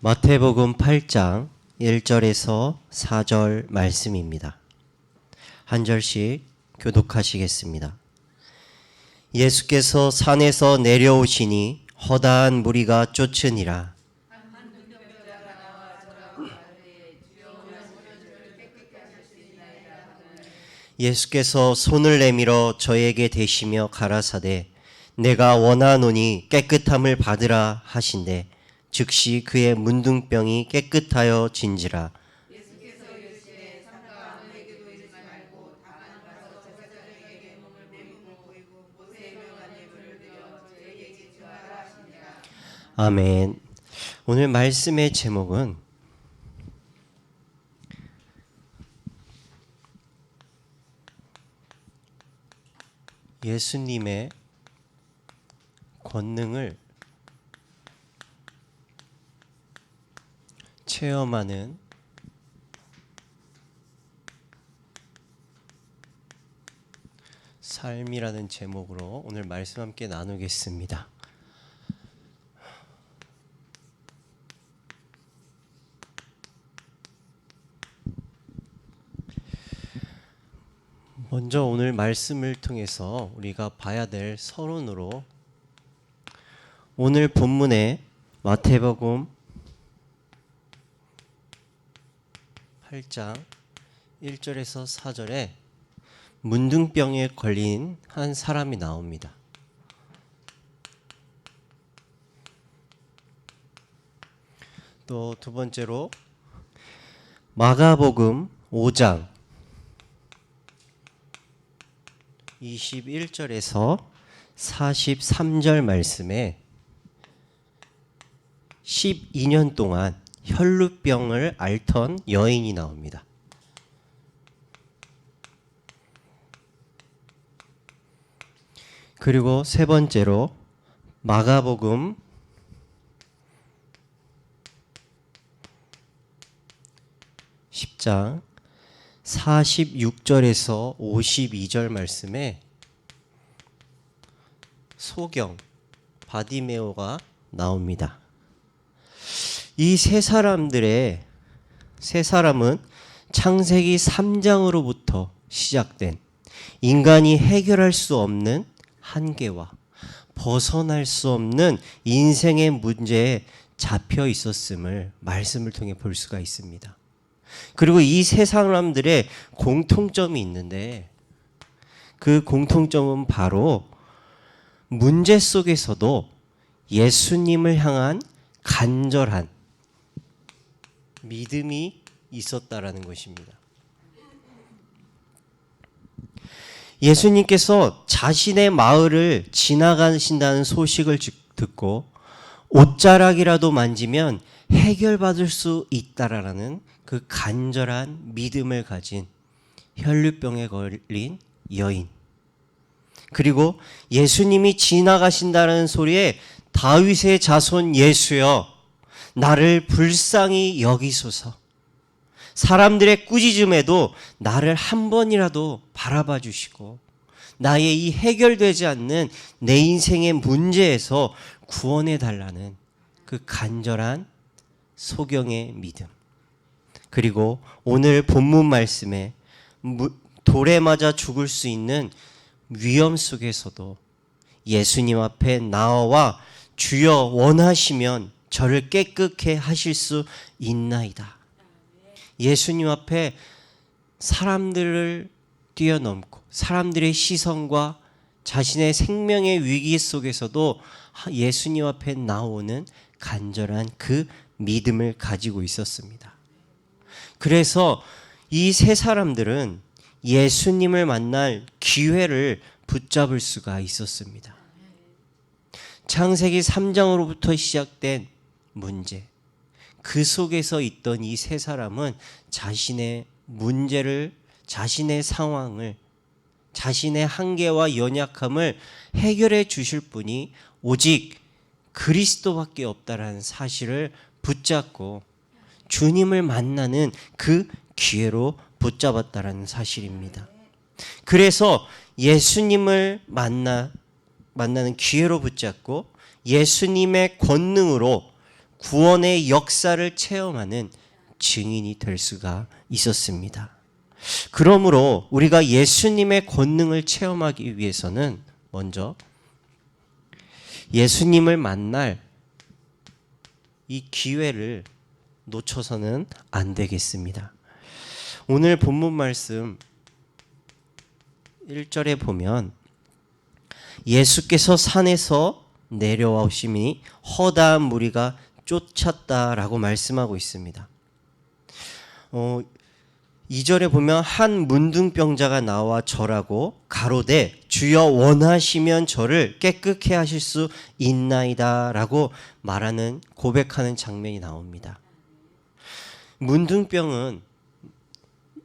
마태복음 8장 1절에서 4절 말씀입니다. 한 절씩 교독하시겠습니다. 예수께서 산에서 내려오시니 허다한 무리가 쫓으니라. 예수께서 손을 내밀어 저에게 대시며 가라사대 내가 원하노니 깨끗함을 받으라 하신대 즉시 그의 문둥병이 깨끗하여 진지라. 예수께서 이르시되 삼가 아무에게도 이르지 말고 다만 가서 제사장에게 몸을 보이고 모세의 명한 예물을 드려 저에게 주하라 하시니라. 아멘. 오늘 말씀의 제목은 예수님의 권능을 체험하는 삶이라는 제목으로 오늘 말씀 함께 나누겠습니다. 먼저 오늘 말씀을 통해서 우리가 봐야 될 서론으로 오늘 본문의 마태복음 8장 1절에서 4절에 문둥병에 걸린 한 사람이 나옵니다. 또 두 번째로 마가복음 5장 21절에서 43절 말씀에 12년 동안 혈루병을 앓던 여인이 나옵니다. 그리고 세 번째로 마가복음 10장 46절에서 52절 말씀에 소경 바디메오가 나옵니다. 이 세 사람은 창세기 3장으로부터 시작된 인간이 해결할 수 없는 한계와 벗어날 수 없는 인생의 문제에 잡혀 있었음을 말씀을 통해 볼 수가 있습니다. 그리고 이 세 사람들의 공통점이 있는데 그 공통점은 바로 문제 속에서도 예수님을 향한 간절한 믿음이 있었다라는 것입니다. 예수님께서 자신의 마을을 지나가신다는 소식을 듣고 옷자락이라도 만지면 해결받을 수 있다라는 그 간절한 믿음을 가진 혈루병에 걸린 여인, 그리고 예수님이 지나가신다는 소리에 다윗의 자손 예수여 나를 불쌍히 여기소서, 사람들의 꾸짖음에도 나를 한 번이라도 바라봐 주시고 나의 이 해결되지 않는 내 인생의 문제에서 구원해 달라는 그 간절한 소경의 믿음, 그리고 오늘 본문 말씀에 돌에 맞아 죽을 수 있는 위험 속에서도 예수님 앞에 나와 주여 원하시면 저를 깨끗게 하실 수 있나이다. 예수님 앞에 사람들을 뛰어넘고 사람들의 시선과 자신의 생명의 위기 속에서도 예수님 앞에 나오는 간절한 그 믿음을 가지고 있었습니다. 그래서 이 세 사람들은 예수님을 만날 기회를 붙잡을 수가 있었습니다. 창세기 3장으로부터 시작된 문제, 그 속에서 있던 이 세 사람은 자신의 문제를, 자신의 상황을, 자신의 한계와 연약함을 해결해 주실 분이 오직 그리스도밖에 없다라는 사실을 붙잡고 주님을 만나는 그 기회로 붙잡았다라는 사실입니다. 그래서 예수님을 만나는 기회로 붙잡고 예수님의 권능으로 구원의 역사를 체험하는 증인이 될 수가 있었습니다. 그러므로 우리가 예수님의 권능을 체험하기 위해서는 먼저 예수님을 만날 이 기회를 놓쳐서는 안 되겠습니다. 오늘 본문 말씀 1절에 보면 예수께서 산에서 내려와 오심이 허다한 무리가 쫓았다라고 말씀하고 있습니다. 2절에 보면 한 문둥병자가 나와 절하고 가로되 주여 원하시면 저를 깨끗게 하실 수 있나이다 라고 말하는 고백하는 장면이 나옵니다. 문둥병은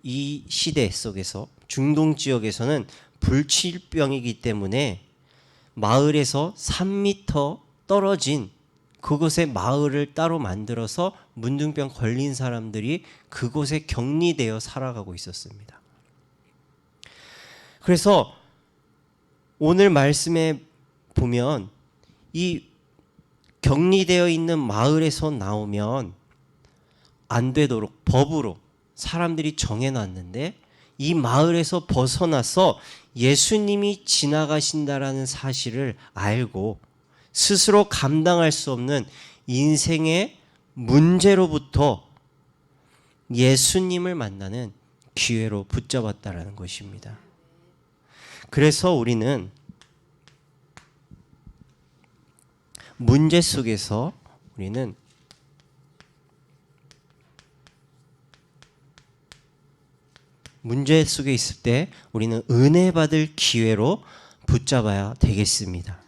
이 시대 속에서 중동 지역에서는 불치병이기 때문에 마을에서 3m 떨어진 그곳에 마을을 따로 만들어서 문둥병 걸린 사람들이 그곳에 격리되어 살아가고 있었습니다. 그래서 오늘 말씀에 보면 이 격리되어 있는 마을에서 나오면 안 되도록 법으로 사람들이 정해놨는데 이 마을에서 벗어나서 예수님이 지나가신다라는 사실을 알고 스스로 감당할 수 없는 인생의 문제로부터 예수님을 만나는 기회로 붙잡았다라는 것입니다. 그래서 우리는 문제 속에서 우리는 문제 속에 있을 때 우리는 은혜 받을 기회로 붙잡아야 되겠습니다.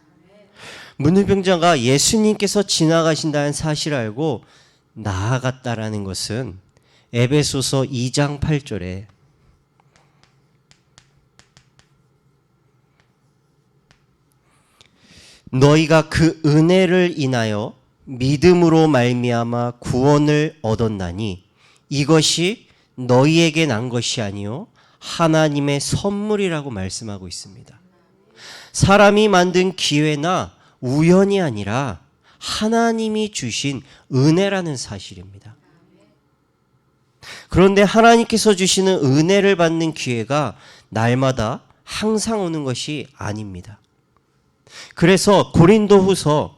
문둥병자가 예수님께서 지나가신다는 사실을 알고 나아갔다라는 것은 에베소서 2장 8절에 너희가 그 은혜를 인하여 믿음으로 말미암아 구원을 얻었나니 이것이 너희에게 난 것이 아니요 하나님의 선물이라고 말씀하고 있습니다. 사람이 만든 기회나 우연이 아니라 하나님이 주신 은혜라는 사실입니다. 그런데 하나님께서 주시는 은혜를 받는 기회가 날마다 항상 오는 것이 아닙니다. 그래서 고린도후서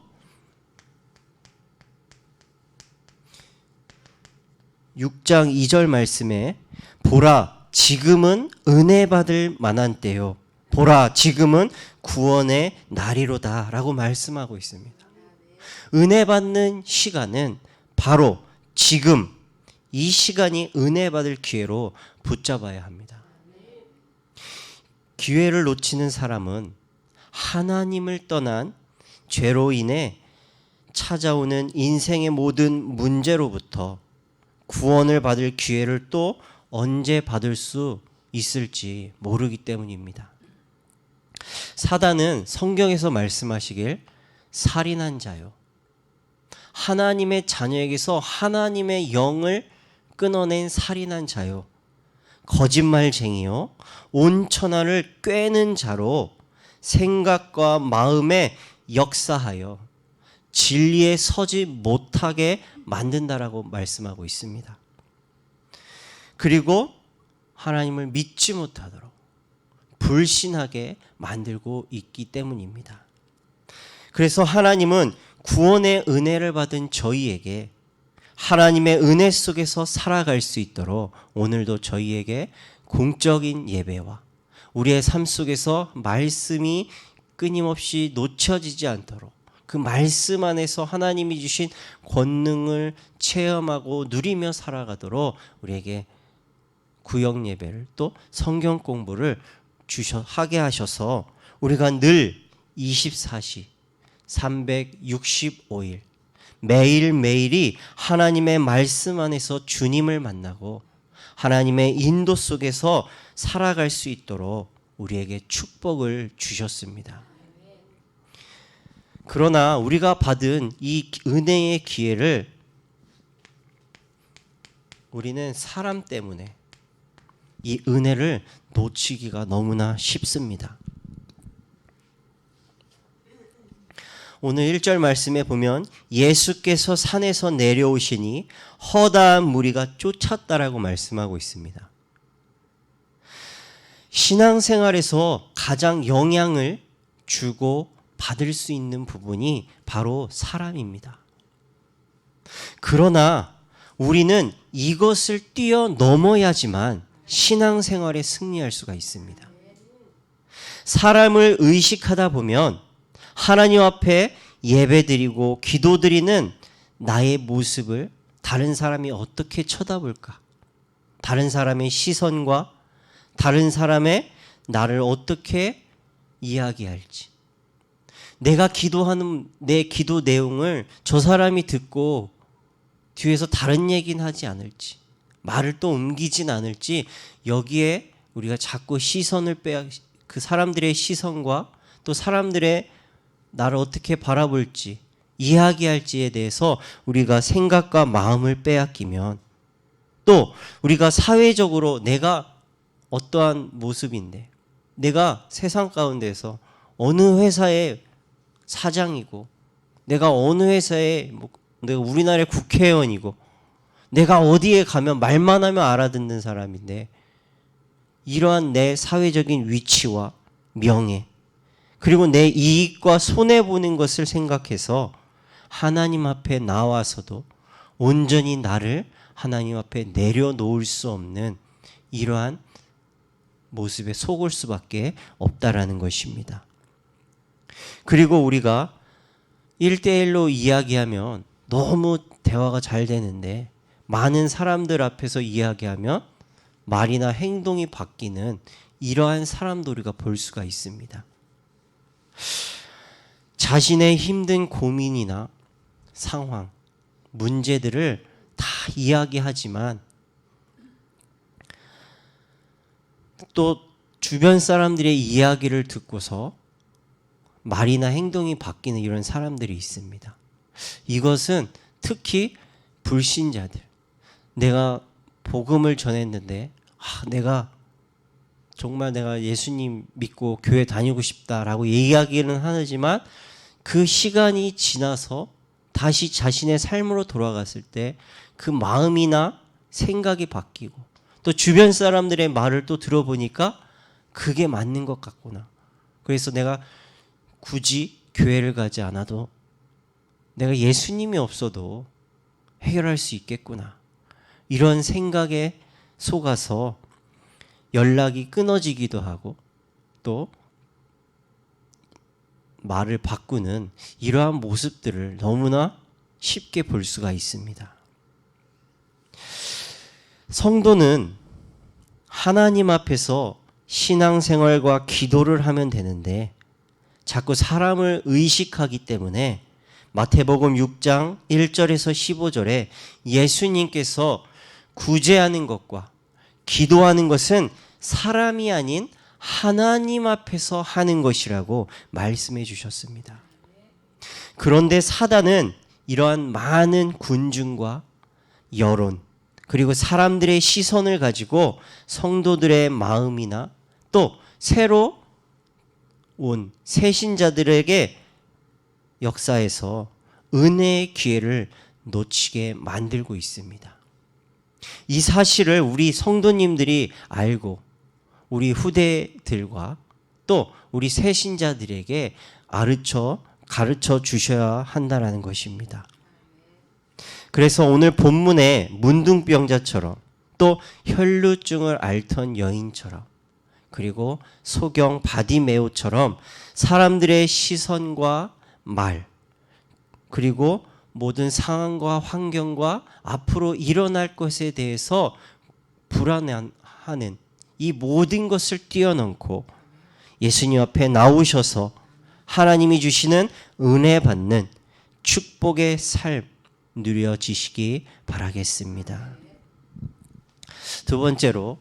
6장 2절 말씀에 보라 지금은 은혜 받을 만한 때요 보라 지금은 구원의 날이로다 라고 말씀하고 있습니다. 은혜 받는 시간은 바로 지금 이 시간이 은혜 받을 기회로 붙잡아야 합니다. 기회를 놓치는 사람은 하나님을 떠난 죄로 인해 찾아오는 인생의 모든 문제로부터 구원을 받을 기회를 또 언제 받을 수 있을지 모르기 때문입니다. 사단은 성경에서 말씀하시길 살인한 자요 하나님의 자녀에게서 하나님의 영을 끊어낸 살인한 자요 거짓말쟁이요 온 천하를 꿰는 자로 생각과 마음에 역사하여 진리에 서지 못하게 만든다라고 말씀하고 있습니다. 그리고 하나님을 믿지 못하도록 불신하게 만들고 있기 때문입니다. 그래서 하나님은 구원의 은혜를 받은 저희에게 하나님의 은혜 속에서 살아갈 수 있도록 오늘도 저희에게 공적인 예배와 우리의 삶 속에서 말씀이 끊임없이 놓쳐지지 않도록 그 말씀 안에서 하나님이 주신 권능을 체험하고 누리며 살아가도록 우리에게 구역 예배를 또 성경 공부를 하게 하셔서 우리가 늘 24시 365일 매일매일이 하나님의 말씀 안에서 주님을 만나고 하나님의 인도 속에서 살아갈 수 있도록 우리에게 축복을 주셨습니다. 그러나 우리가 받은 이 은혜의 기회를 우리는 사람 때문에 이 은혜를 놓치기가 너무나 쉽습니다. 오늘 1절 말씀에 보면 예수께서 산에서 내려오시니 허다한 무리가 쫓았다라고 말씀하고 있습니다. 신앙생활에서 가장 영향을 주고 받을 수 있는 부분이 바로 사람입니다. 그러나 우리는 이것을 뛰어넘어야지만 신앙생활에 승리할 수가 있습니다. 사람을 의식하다 보면 하나님 앞에 예배드리고 기도드리는 나의 모습을 다른 사람이 어떻게 쳐다볼까? 다른 사람의 시선과 다른 사람의 나를 어떻게 이야기할지, 내가 기도하는 내 기도 내용을 저 사람이 듣고 뒤에서 다른 얘기는 하지 않을지, 말을 또 옮기진 않을지, 여기에 우리가 자꾸 시선을 그 사람들의 시선과 또 사람들의 나를 어떻게 바라볼지, 이야기할지에 대해서 우리가 생각과 마음을 빼앗기면, 또 우리가 사회적으로 내가 어떠한 모습인데, 내가 세상 가운데서 어느 회사의 사장이고, 내가 어느 회사의 내가 우리나라의 국회의원이고, 내가 어디에 가면 말만 하면 알아듣는 사람인데, 이러한 내 사회적인 위치와 명예, 그리고 내 이익과 손해보는 것을 생각해서 하나님 앞에 나와서도 온전히 나를 하나님 앞에 내려놓을 수 없는 이러한 모습에 속을 수밖에 없다라는 것입니다. 그리고 우리가 1대1로 이야기하면 너무 대화가 잘 되는데, 많은 사람들 앞에서 이야기하면 말이나 행동이 바뀌는 이러한 사람도 우리가 볼 수가 있습니다. 자신의 힘든 고민이나 상황, 문제들을 다 이야기하지만 또 주변 사람들의 이야기를 듣고서 말이나 행동이 바뀌는 이런 사람들이 있습니다. 이것은 특히 불신자들, 내가 복음을 전했는데 내가 정말 내가 예수님 믿고 교회 다니고 싶다라고 이야기는 하지만 그 시간이 지나서 다시 자신의 삶으로 돌아갔을 때 그 마음이나 생각이 바뀌고, 또 주변 사람들의 말을 또 들어보니까 그게 맞는 것 같구나. 그래서 내가 굳이 교회를 가지 않아도 내가 예수님이 없어도 해결할 수 있겠구나. 이런 생각에 속아서 연락이 끊어지기도 하고 또 말을 바꾸는 이러한 모습들을 너무나 쉽게 볼 수가 있습니다. 성도는 하나님 앞에서 신앙생활과 기도를 하면 되는데 자꾸 사람을 의식하기 때문에 마태복음 6장 1절에서 15절에 예수님께서 구제하는 것과 기도하는 것은 사람이 아닌 하나님 앞에서 하는 것이라고 말씀해 주셨습니다. 그런데 사단은 이러한 많은 군중과 여론, 그리고 사람들의 시선을 가지고 성도들의 마음이나 또 새로 온 새신자들에게 역사에서 은혜의 기회를 놓치게 만들고 있습니다. 이 사실을 우리 성도님들이 알고 우리 후대들과 또 우리 새신자들에게 가르쳐 주셔야 한다는 것입니다. 그래서 오늘 본문의 문둥병자처럼 또 혈루증을 앓던 여인처럼 그리고 소경 바디메오처럼 사람들의 시선과 말 그리고 모든 상황과 환경과 앞으로 일어날 것에 대해서 불안해하는 이 모든 것을 뛰어넘고 예수님 앞에 나오셔서 하나님이 주시는 은혜 받는 축복의 삶 누려지시기 바라겠습니다. 두 번째로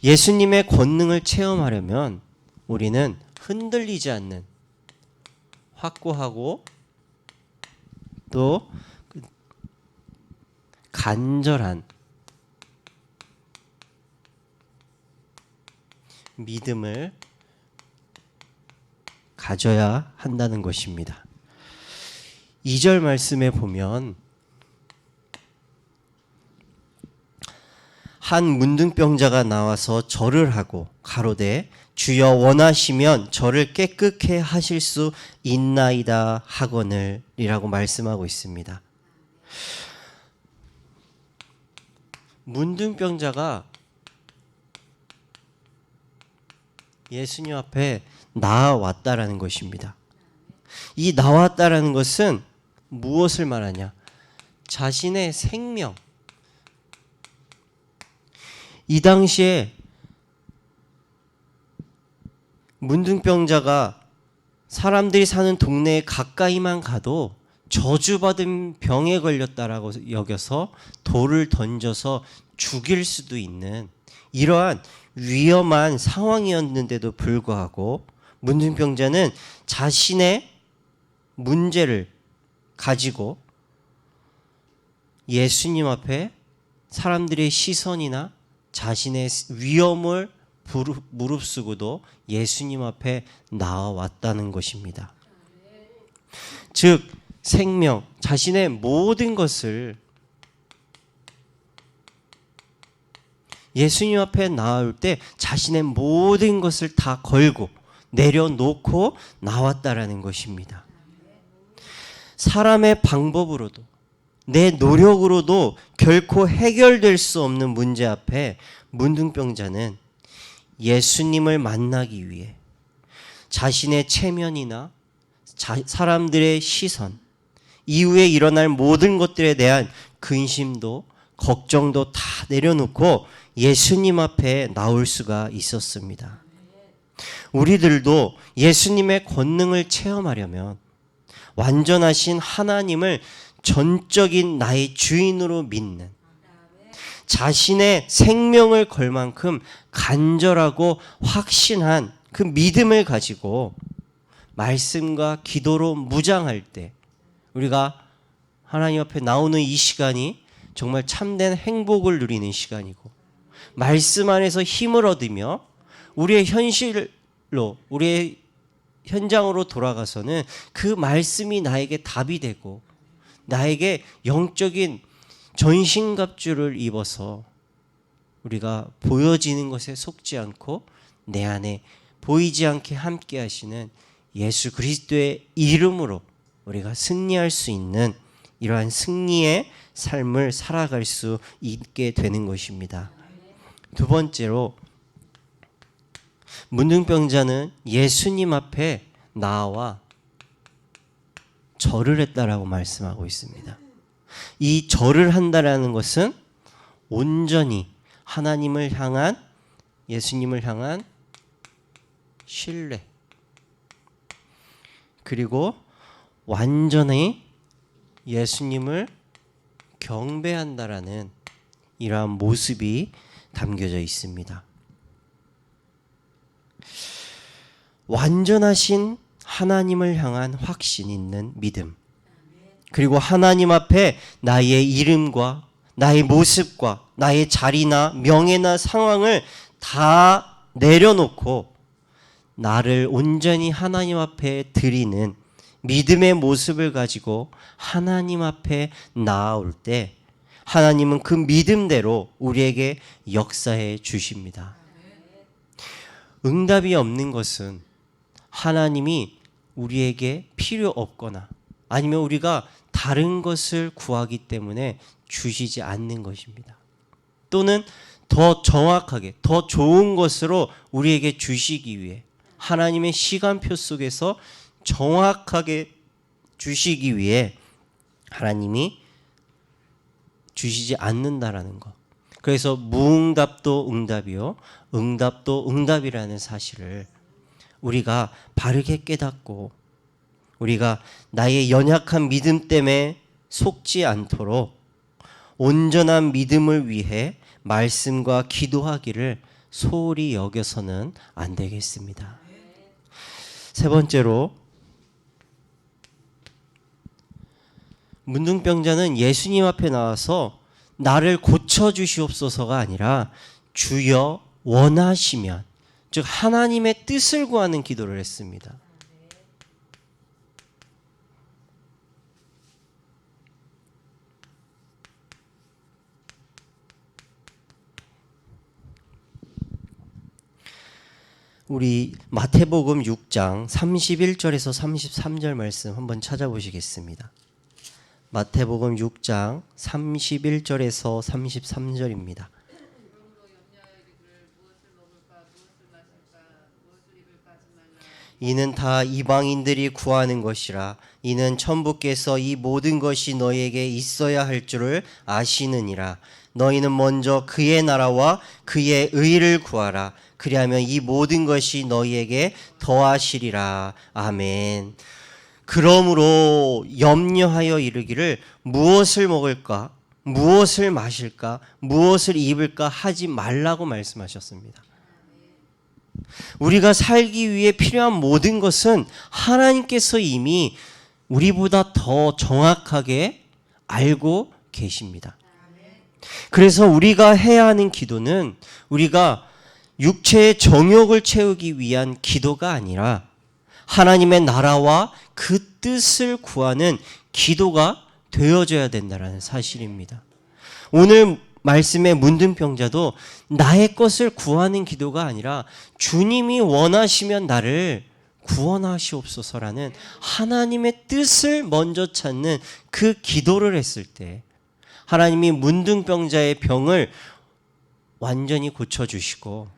예수님의 권능을 체험하려면 우리는 흔들리지 않는 확고하고 또 간절한 믿음을 가져야 한다는 것입니다. 2절 말씀에 보면 한 문둥병자가 나와서 절을 하고 가로되 주여 원하시면 저를 깨끗게 하실 수 있나이다 하거늘 이라고 말씀하고 있습니다. 문둥병자가 예수님 앞에 나왔다라는 것입니다. 이 나왔다라는 것은 무엇을 말하냐? 자신의 생명. 이 당시에 문둥병자가 사람들이 사는 동네에 가까이만 가도 저주받은 병에 걸렸다라고 여겨서 돌을 던져서 죽일 수도 있는 이러한 위험한 상황이었는데도 불구하고 문둥병자는 자신의 문제를 가지고 예수님 앞에 사람들의 시선이나 자신의 위험을 무릅쓰고도 예수님 앞에 나와왔다는 것입니다. 즉 생명, 자신의 모든 것을 예수님 앞에 나올 때 자신의 모든 것을 다 걸고 내려놓고 나왔다라는 것입니다. 사람의 방법으로도 내 노력으로도 결코 해결될 수 없는 문제 앞에 문둥병자는 예수님을 만나기 위해 자신의 체면이나 사람들의 시선, 이후에 일어날 모든 것들에 대한 근심도 걱정도 다 내려놓고 예수님 앞에 나올 수가 있었습니다. 우리들도 예수님의 권능을 체험하려면 완전하신 하나님을 전적인 나의 주인으로 믿는 자신의 생명을 걸 만큼 간절하고 확신한 그 믿음을 가지고 말씀과 기도로 무장할 때 우리가 하나님 앞에 나오는 이 시간이 정말 참된 행복을 누리는 시간이고 말씀 안에서 힘을 얻으며 우리의 현실로 우리의 현장으로 돌아가서는 그 말씀이 나에게 답이 되고 나에게 영적인 전신갑주를 입어서 우리가 보여지는 것에 속지 않고 내 안에 보이지 않게 함께 하시는 예수 그리스도의 이름으로 우리가 승리할 수 있는 이러한 승리의 삶을 살아갈 수 있게 되는 것입니다. 두 번째로 문둥병자는 예수님 앞에 나와 절을 했다라고 말씀하고 있습니다. 이 절을 한다라는 것은 온전히 하나님을 향한 예수님을 향한 신뢰 그리고 완전히 예수님을 경배한다라는 이러한 모습이 담겨져 있습니다. 완전하신 하나님을 향한 확신 있는 믿음 그리고 하나님 앞에 나의 이름과 나의 모습과 나의 자리나 명예나 상황을 다 내려놓고 나를 온전히 하나님 앞에 드리는 믿음의 모습을 가지고 하나님 앞에 나아올 때 하나님은 그 믿음대로 우리에게 역사해 주십니다. 응답이 없는 것은 하나님이 우리에게 필요 없거나 아니면 우리가 다른 것을 구하기 때문에 주시지 않는 것입니다. 또는 더 정확하게 더 좋은 것으로 우리에게 주시기 위해 하나님의 시간표 속에서 정확하게 주시기 위해 하나님이 주시지 않는다라는 것. 그래서 무응답도 응답이요 응답도 응답이라는 사실을 우리가 바르게 깨닫고 우리가 나의 연약한 믿음 때문에 속지 않도록 온전한 믿음을 위해 말씀과 기도하기를 소홀히 여겨서는 안 되겠습니다. 세 번째로 문둥병자는 예수님 앞에 나와서 나를 고쳐주시옵소서가 아니라 주여 원하시면 즉 하나님의 뜻을 구하는 기도를 했습니다. 우리 마태복음 6장 31절에서 33절 말씀 한번 찾아보시겠습니다. 마태복음 6장 31절에서 33절입니다. 이는 다 이방인들이 구하는 것이라. 이는 천부께서 이 모든 것이 너희에게 있어야 할 줄을 아시느니라. 너희는 먼저 그의 나라와 그의 의를 구하라. 그리하면 이 모든 것이 너희에게 더하시리라. 아멘. 그러므로 염려하여 이르기를 무엇을 먹을까, 무엇을 마실까, 무엇을 입을까 하지 말라고 말씀하셨습니다. 우리가 살기 위해 필요한 모든 것은 하나님께서 이미 우리보다 더 정확하게 알고 계십니다. 그래서 우리가 해야 하는 기도는 우리가 육체의 정욕을 채우기 위한 기도가 아니라 하나님의 나라와 그 뜻을 구하는 기도가 되어져야 된다는 사실입니다. 오늘 말씀의 문둥병자도 나의 것을 구하는 기도가 아니라 주님이 원하시면 나를 구원하시옵소서라는 하나님의 뜻을 먼저 찾는 그 기도를 했을 때 하나님이 문둥병자의 병을 완전히 고쳐주시고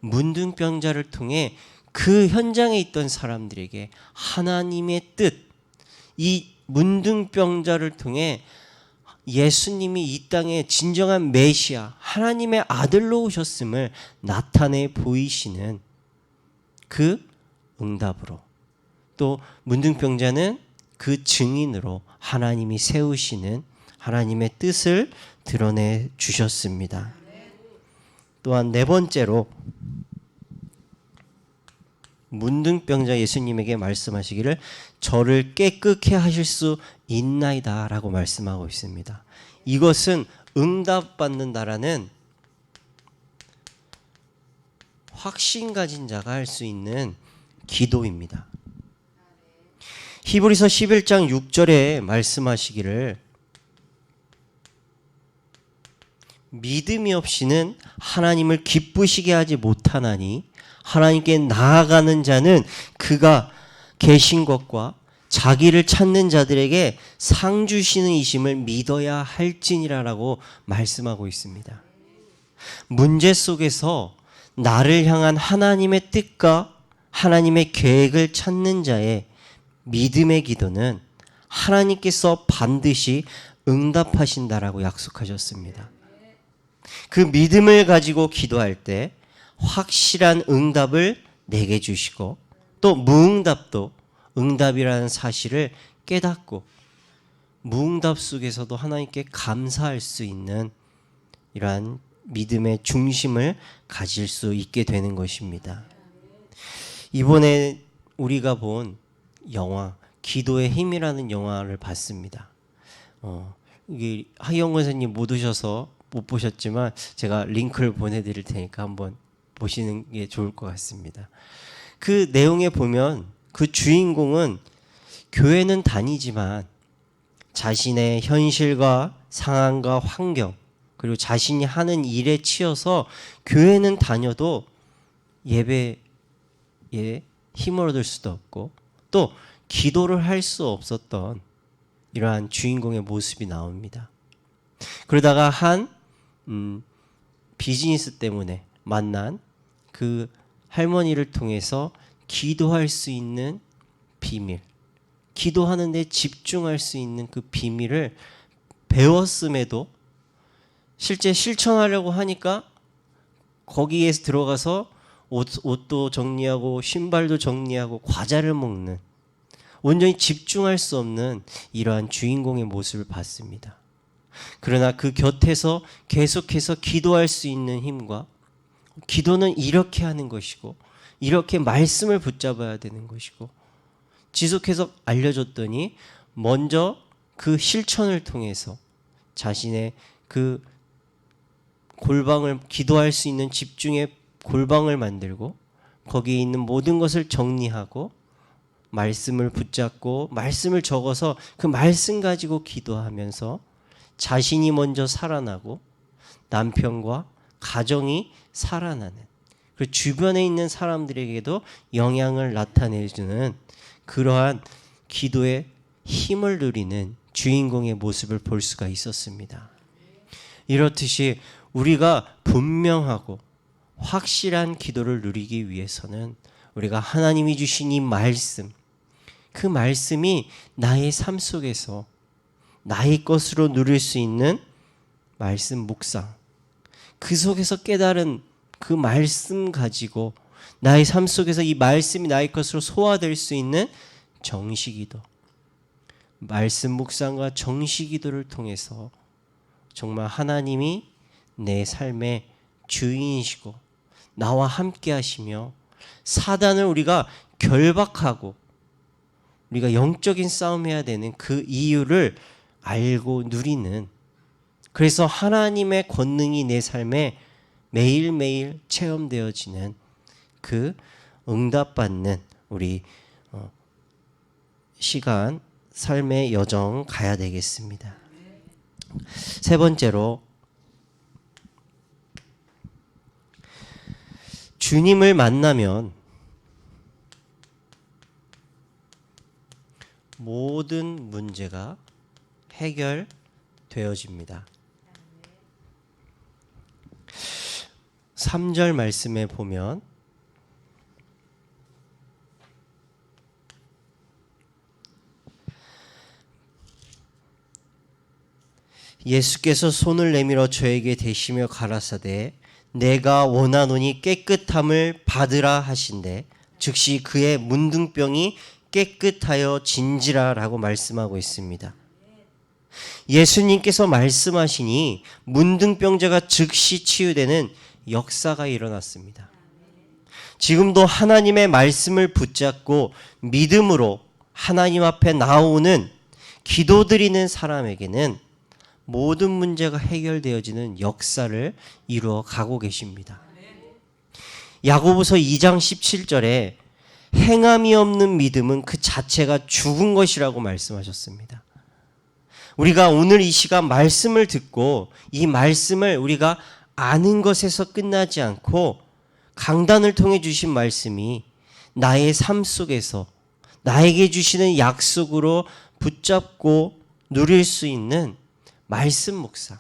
문둥병자를 통해 그 현장에 있던 사람들에게 하나님의 뜻, 이 문둥병자를 통해 예수님이 이 땅에 진정한 메시아, 하나님의 아들로 오셨음을 나타내 보이시는 그 응답으로, 또 문둥병자는 그 증인으로 하나님이 세우시는 하나님의 뜻을 드러내 주셨습니다. 또한 네 번째로 문둥병자 예수님에게 말씀하시기를 저를 깨끗게 하실 수 있나이다 라고 말씀하고 있습니다. 이것은 응답받는다라는 확신 가진 자가 할 수 있는 기도입니다. 히브리서 11장 6절에 말씀하시기를 믿음이 없이는 하나님을 기쁘시게 하지 못하나니 하나님께 나아가는 자는 그가 계신 것과 자기를 찾는 자들에게 상 주시는 이심을 믿어야 할지니라라고 말씀하고 있습니다. 문제 속에서 나를 향한 하나님의 뜻과 하나님의 계획을 찾는 자의 믿음의 기도는 하나님께서 반드시 응답하신다라고 약속하셨습니다. 그 믿음을 가지고 기도할 때 확실한 응답을 내게 주시고 또 무응답도 응답이라는 사실을 깨닫고 무응답 속에서도 하나님께 감사할 수 있는 이러한 믿음의 중심을 가질 수 있게 되는 것입니다. 이번에 우리가 본 영화 기도의 힘이라는 영화를 봤습니다. 이게 하영 권사님 못 오셔서 못 보셨지만 제가 링크를 보내드릴 테니까 한번 보시는 게 좋을 것 같습니다. 그 내용에 보면 그 주인공은 교회는 다니지만 자신의 현실과 상황과 환경 그리고 자신이 하는 일에 치여서 교회는 다녀도 예배에 힘을 얻을 수도 없고 또 기도를 할 수 없었던 이러한 주인공의 모습이 나옵니다. 그러다가 한 비즈니스 때문에 만난 그 할머니를 통해서 기도할 수 있는 비밀, 기도하는 데 집중할 수 있는 그 비밀을 배웠음에도 실제 실천하려고 하니까 거기에 들어가서 옷도 정리하고 신발도 정리하고 과자를 먹는 온전히 집중할 수 없는 이러한 주인공의 모습을 봤습니다. 그러나 그 곁에서 계속해서 기도할 수 있는 힘과 기도는 이렇게 하는 것이고 이렇게 말씀을 붙잡아야 되는 것이고 지속해서 알려줬더니 먼저 그 실천을 통해서 자신의 그 골방을 기도할 수 있는 집중의 골방을 만들고 거기에 있는 모든 것을 정리하고 말씀을 붙잡고 말씀을 적어서 그 말씀 가지고 기도하면서 자신이 먼저 살아나고 남편과 가정이 살아나는 그리고 주변에 있는 사람들에게도 영향을 나타내주는 그러한 기도의 힘을 누리는 주인공의 모습을 볼 수가 있었습니다. 이렇듯이 우리가 분명하고 확실한 기도를 누리기 위해서는 우리가 하나님이 주신 이 말씀, 그 말씀이 나의 삶 속에서 나의 것으로 누릴 수 있는 말씀 묵상, 그 속에서 깨달은 그 말씀 가지고 나의 삶 속에서 이 말씀이 나의 것으로 소화될 수 있는 정시기도, 말씀 묵상과 정시기도를 통해서 정말 하나님이 내 삶의 주인이시고 나와 함께 하시며 사단을 우리가 결박하고 우리가 영적인 싸움해야 되는 그 이유를 알고 누리는, 그래서 하나님의 권능이 내 삶에 매일매일 체험되어지는 그 응답받는 우리 시간, 삶의 여정 가야 되겠습니다. 세 번째로, 주님을 만나면 모든 문제가 해결되어집니다. 3절 말씀에 보면 예수께서 손을 내밀어 저에게 대시며 가라사대 내가 원하노니 깨끗함을 받으라 하신대 즉시 그의 문둥병이 깨끗하여 진지라라고 말씀하고 있습니다. 예수님께서 말씀하시니 문둥병자가 즉시 치유되는 역사가 일어났습니다. 지금도 하나님의 말씀을 붙잡고 믿음으로 하나님 앞에 나오는 기도드리는 사람에게는 모든 문제가 해결되어지는 역사를 이루어 가고 계십니다. 야고보서 2장 17절에 행함이 없는 믿음은 그 자체가 죽은 것이라고 말씀하셨습니다. 우리가 오늘 이 시간 말씀을 듣고 이 말씀을 우리가 아는 것에서 끝나지 않고 강단을 통해 주신 말씀이 나의 삶 속에서 나에게 주시는 약속으로 붙잡고 누릴 수 있는 말씀 묵상,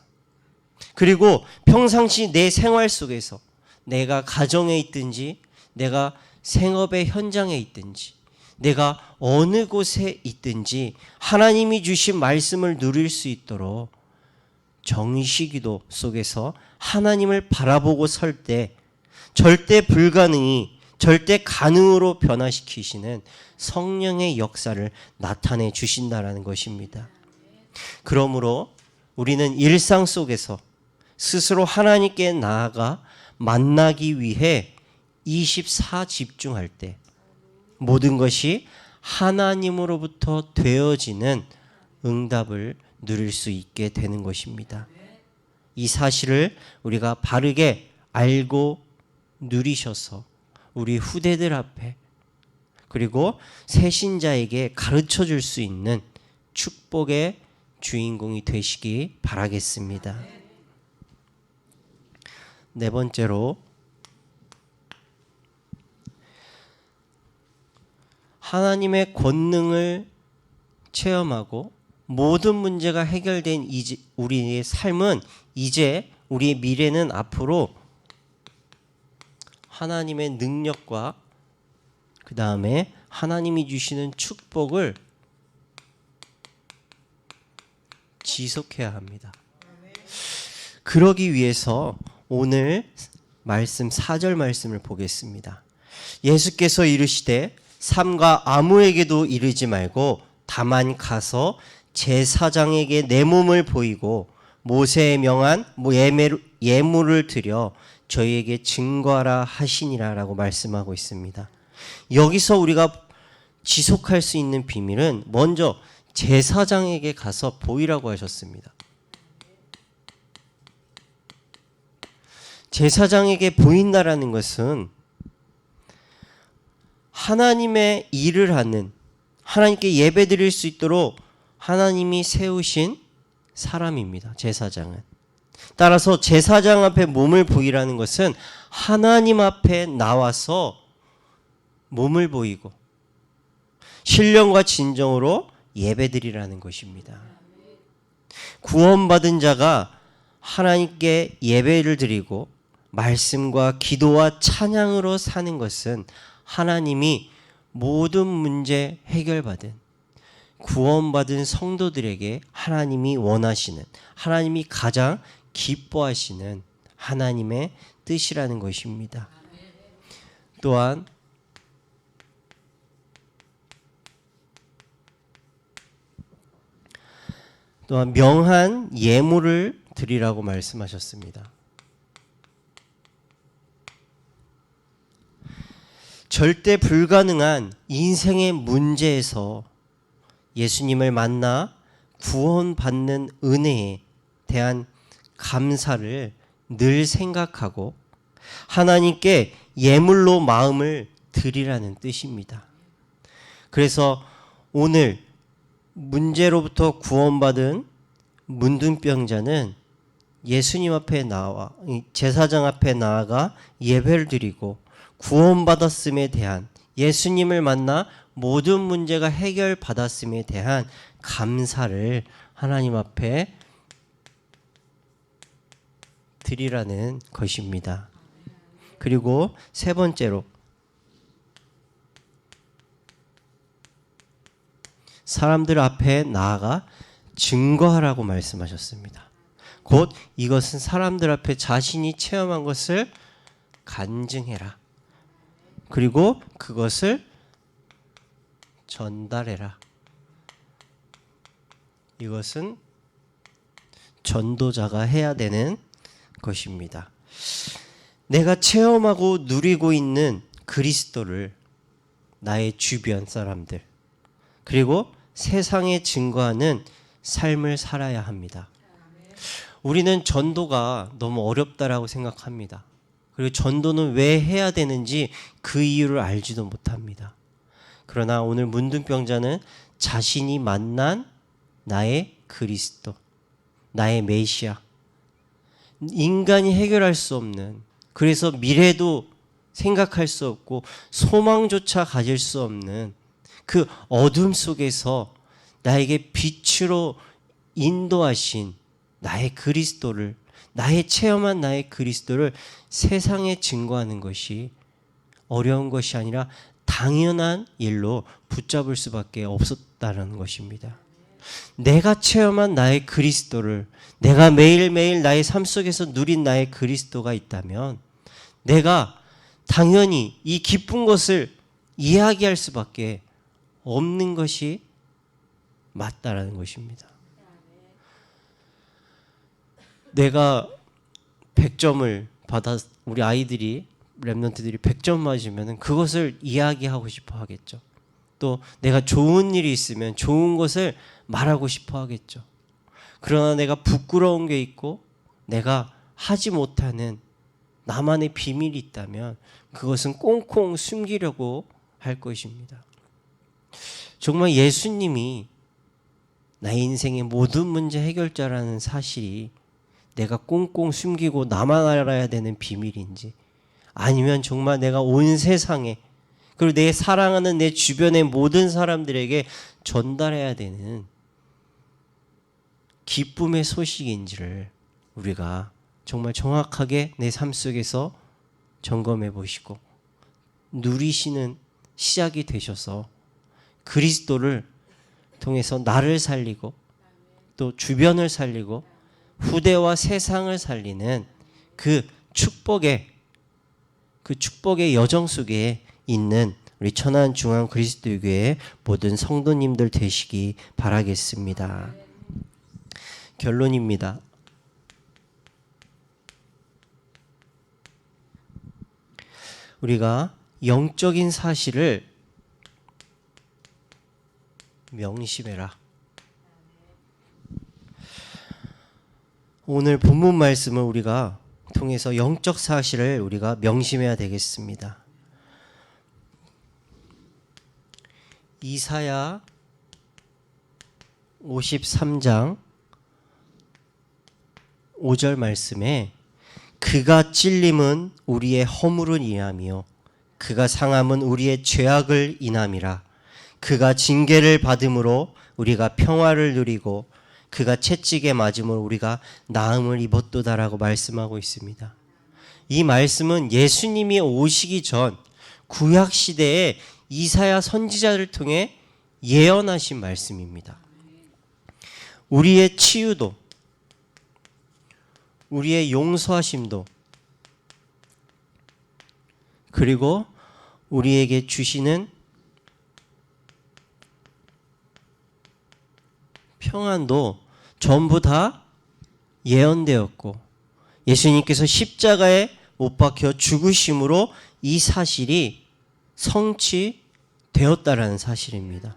그리고 평상시 내 생활 속에서 내가 가정에 있든지 내가 생업의 현장에 있든지 내가 어느 곳에 있든지 하나님이 주신 말씀을 누릴 수 있도록 정시기도 속에서 하나님을 바라보고 설 때 절대 불가능이 절대 가능으로 변화시키시는 성령의 역사를 나타내 주신다라는 것입니다. 그러므로 우리는 일상 속에서 스스로 하나님께 나아가 만나기 위해 24 집중할 때 모든 것이 하나님으로부터 되어지는 응답을 누릴 수 있게 되는 것입니다. 이 사실을 우리가 바르게 알고 누리셔서 우리 후대들 앞에 그리고 새신자에게 가르쳐 줄 수 있는 축복의 주인공이 되시기 바라겠습니다. 네 번째로, 하나님의 권능을 체험하고 모든 문제가 해결된 우리의 삶은 이제 우리의 미래는 앞으로 하나님의 능력과 그 다음에 하나님이 주시는 축복을 지속해야 합니다. 그러기 위해서 오늘 말씀 4절 말씀을 보겠습니다. 예수께서 이르시되 삼가 아무에게도 이르지 말고 다만 가서 제사장에게 내 몸을 보이고 모세의 명한 예물을 드려 저희에게 증거하라 하시니라 라고 말씀하고 있습니다. 여기서 우리가 지속할 수 있는 비밀은 먼저 제사장에게 가서 보이라고 하셨습니다. 제사장에게 보인다라는 것은 하나님의 일을 하는, 하나님께 예배드릴 수 있도록 하나님이 세우신 사람입니다. 제사장은. 따라서 제사장 앞에 몸을 보이라는 것은 하나님 앞에 나와서 몸을 보이고 신령과 진정으로 예배드리라는 것입니다. 구원받은 자가 하나님께 예배를 드리고 말씀과 기도와 찬양으로 사는 것은 하나님이 모든 문제 해결받은 구원받은 성도들에게 하나님이 원하시는, 하나님이 가장 기뻐하시는 하나님의 뜻이라는 것입니다. 또한 명한 예물을 드리라고 말씀하셨습니다. 절대 불가능한 인생의 문제에서 예수님을 만나 구원받는 은혜에 대한 감사를 늘 생각하고 하나님께 예물로 마음을 드리라는 뜻입니다. 그래서 오늘 문제로부터 구원받은 문둥병자는 예수님 앞에 나와 제사장 앞에 나아가 예배를 드리고 구원받았음에 대한, 예수님을 만나 모든 문제가 해결받았음에 대한 감사를 하나님 앞에 드리라는 것입니다. 그리고 세 번째로 사람들 앞에 나아가 증거하라고 말씀하셨습니다. 곧 이것은 사람들 앞에 자신이 체험한 것을 간증해라. 그리고 그것을 전달해라. 이것은 전도자가 해야 되는 것입니다. 내가 체험하고 누리고 있는 그리스도를 나의 주변 사람들 그리고 세상에 증거하는 삶을 살아야 합니다. 우리는 전도가 너무 어렵다라고 생각합니다. 그리고 전도는 왜 해야 되는지 그 이유를 알지도 못합니다. 그러나 오늘 문둥병자는 자신이 만난 나의 그리스도, 나의 메시아, 인간이 해결할 수 없는, 그래서 미래도 생각할 수 없고 소망조차 가질 수 없는 그 어둠 속에서 나에게 빛으로 인도하신 나의 그리스도를, 나의 체험한 나의 그리스도를 세상에 증거하는 것이 어려운 것이 아니라 당연한 일로 붙잡을 수밖에 없었다는 것입니다. 내가 체험한 나의 그리스도를, 내가 매일매일 나의 삶 속에서 누린 나의 그리스도가 있다면 내가 당연히 이 기쁜 것을 이야기할 수밖에 없는 것이 맞다라는 것입니다. 내가 100점을 받아 우리 아이들이 랩런트들이 100점 맞으면 그것을 이야기하고 싶어 하겠죠. 또 내가 좋은 일이 있으면 좋은 것을 말하고 싶어 하겠죠. 그러나 내가 부끄러운 게 있고 내가 하지 못하는 나만의 비밀이 있다면 그것은 꽁꽁 숨기려고 할 것입니다. 정말 예수님이 나의 인생의 모든 문제 해결자라는 사실이 내가 꽁꽁 숨기고 나만 알아야 되는 비밀인지, 아니면 정말 내가 온 세상에 그리고 내 사랑하는 내 주변의 모든 사람들에게 전달해야 되는 기쁨의 소식인지를 우리가 정말 정확하게 내 삶 속에서 점검해 보시고 누리시는 시작이 되셔서 그리스도를 통해서 나를 살리고 또 주변을 살리고 후대와 세상을 살리는 그 축복의 여정 속에 있는 우리 천안중앙 그리스도교회 모든 성도님들 되시기 바라겠습니다. 결론입니다. 우리가 영적인 사실을 명심해라. 오늘 본문 말씀을 우리가 통해서 영적 사실을 우리가 명심해야 되겠습니다. 이사야 53장 5절 말씀에 그가 찔림은 우리의 허물을 인함이요 그가 상함은 우리의 죄악을 인함이라. 그가 징계를 받음으로 우리가 평화를 누리고 그가 채찍에 맞음으로 우리가 나음을 입었도다라고 말씀하고 있습니다. 이 말씀은 예수님이 오시기 전 구약 시대에 이사야 선지자를 통해 예언하신 말씀입니다. 우리의 치유도, 우리의 용서하심도, 그리고 우리에게 주시는 평안도 전부 다 예언되었고 예수님께서 십자가에 못 박혀 죽으심으로 이 사실이 성취되었다라는 사실입니다.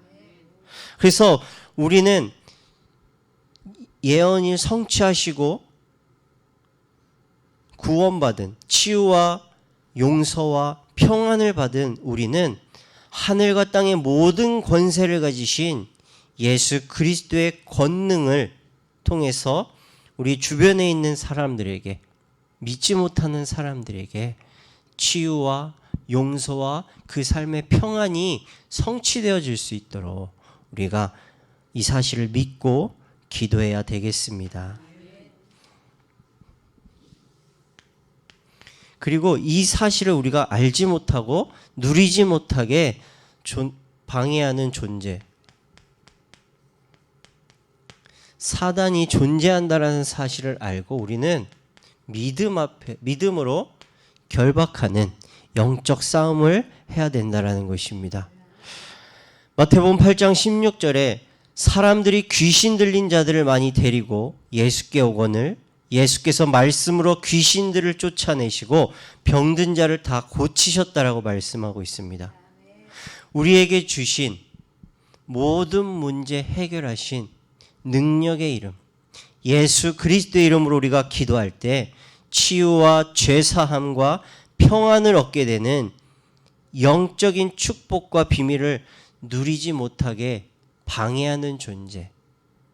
그래서 우리는 예언이 성취하시고 구원받은 치유와 용서와 평안을 받은 우리는 하늘과 땅의 모든 권세를 가지신 예수 그리스도의 권능을 통해서 우리 주변에 있는 사람들에게, 믿지 못하는 사람들에게 치유와 용서와 그 삶의 평안이 성취되어질 수 있도록 우리가 이 사실을 믿고 기도해야 되겠습니다. 그리고 이 사실을 우리가 알지 못하고 누리지 못하게 방해하는 존재, 사단이 존재한다라는 사실을 알고 우리는 믿음으로 결박하는 영적 싸움을 해야 된다라는 것입니다. 마태복음 8장 16절에 사람들이 귀신 들린 자들을 많이 데리고 예수께 오거늘 예수께서 말씀으로 귀신들을 쫓아내시고 병든 자를 다 고치셨다라고 말씀하고 있습니다. 우리에게 주신 모든 문제 해결하신 능력의 이름, 예수 그리스도의 이름으로 우리가 기도할 때 치유와 죄사함과 평안을 얻게 되는 영적인 축복과 비밀을 누리지 못하게 방해하는 존재,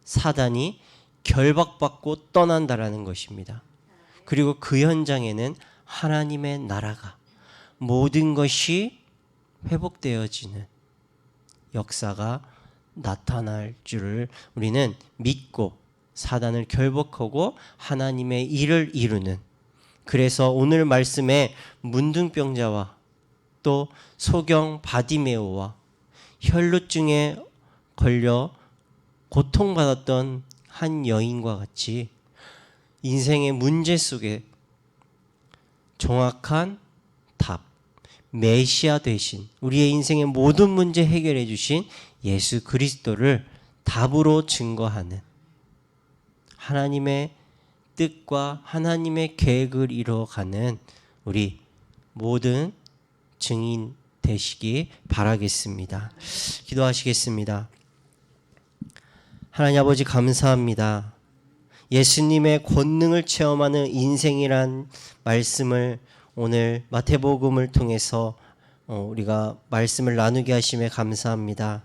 사단이 결박받고 떠난다라는 것입니다. 그리고 그 현장에는 하나님의 나라가 모든 것이 회복되어지는 역사가 나타날 줄을 우리는 믿고 사단을 결박하고 하나님의 일을 이루는, 그래서 오늘 말씀에 문둥병자와 또 소경 바디메오와 혈루증에 걸려 고통받았던 한 여인과 같이 인생의 문제 속에 정확한 답, 메시아 되신 우리의 인생의 모든 문제 해결해 주신 예수 그리스도를 답으로 증거하는 하나님의 뜻과 하나님의 계획을 이루어가는 우리 모든 증인 되시기 바라겠습니다. 기도하시겠습니다. 하나님 아버지 감사합니다. 예수님의 권능을 체험하는 인생이란 말씀을 오늘 마태복음을 통해서 우리가 말씀을 나누게 하심에 감사합니다.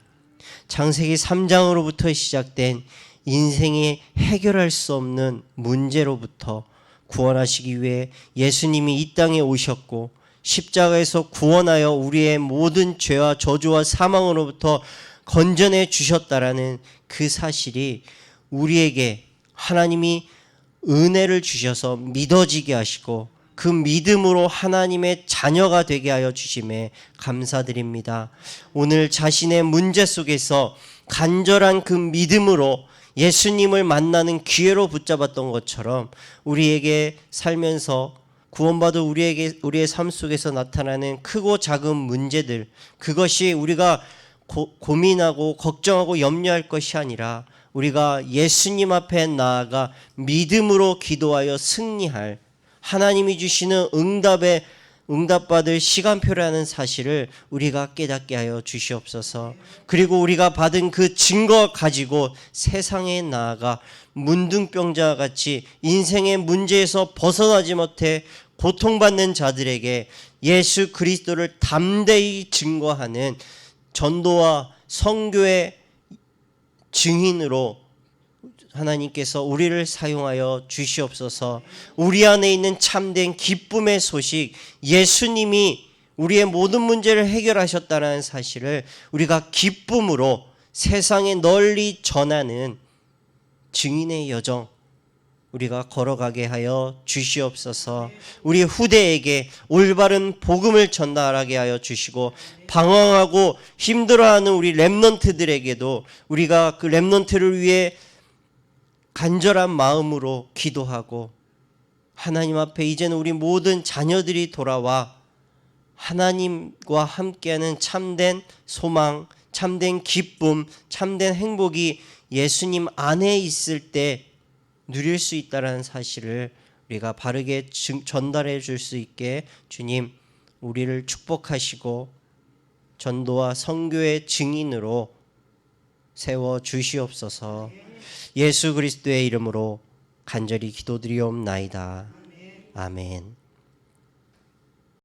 창세기 3장으로부터 시작된 인생이 해결할 수 없는 문제로부터 구원하시기 위해 예수님이 이 땅에 오셨고 십자가에서 구원하여 우리의 모든 죄와 저주와 사망으로부터 건져내 주셨다라는 그 사실이 우리에게 하나님이 은혜를 주셔서 믿어지게 하시고 그 믿음으로 하나님의 자녀가 되게 하여 주심에 감사드립니다. 오늘 자신의 문제 속에서 간절한 그 믿음으로 예수님을 만나는 기회로 붙잡았던 것처럼 우리에게 살면서 구원받은 우리의 삶 속에서 나타나는 크고 작은 문제들, 그것이 우리가 고민하고 걱정하고 염려할 것이 아니라 우리가 예수님 앞에 나아가 믿음으로 기도하여 승리할 하나님이 주시는 응답받을 시간표라는 사실을 우리가 깨닫게 하여 주시옵소서. 그리고 우리가 받은 그 증거 가지고 세상에 나아가 문둥병자와 같이 인생의 문제에서 벗어나지 못해 고통받는 자들에게 예수 그리스도를 담대히 증거하는 전도와 선교의 증인으로 하나님께서 우리를 사용하여 주시옵소서. 우리 안에 있는 참된 기쁨의 소식, 예수님이 우리의 모든 문제를 해결하셨다는 사실을 우리가 기쁨으로 세상에 널리 전하는 증인의 여정 우리가 걸어가게 하여 주시옵소서. 우리 후대에게 올바른 복음을 전달하게 하여 주시고, 방황하고 힘들어하는 우리 렘넌트들에게도 우리가 그 렘넌트를 위해 간절한 마음으로 기도하고, 하나님 앞에 이제는 우리 모든 자녀들이 돌아와 하나님과 함께하는 참된 소망, 참된 기쁨, 참된 행복이 예수님 안에 있을 때 누릴 수 있다는 사실을 우리가 바르게 전달해 줄 수 있게 주님 우리를 축복하시고 전도와 선교의 증인으로 세워 주시옵소서. 예수 그리스도의 이름으로 간절히 기도드리옵나이다. 아멘.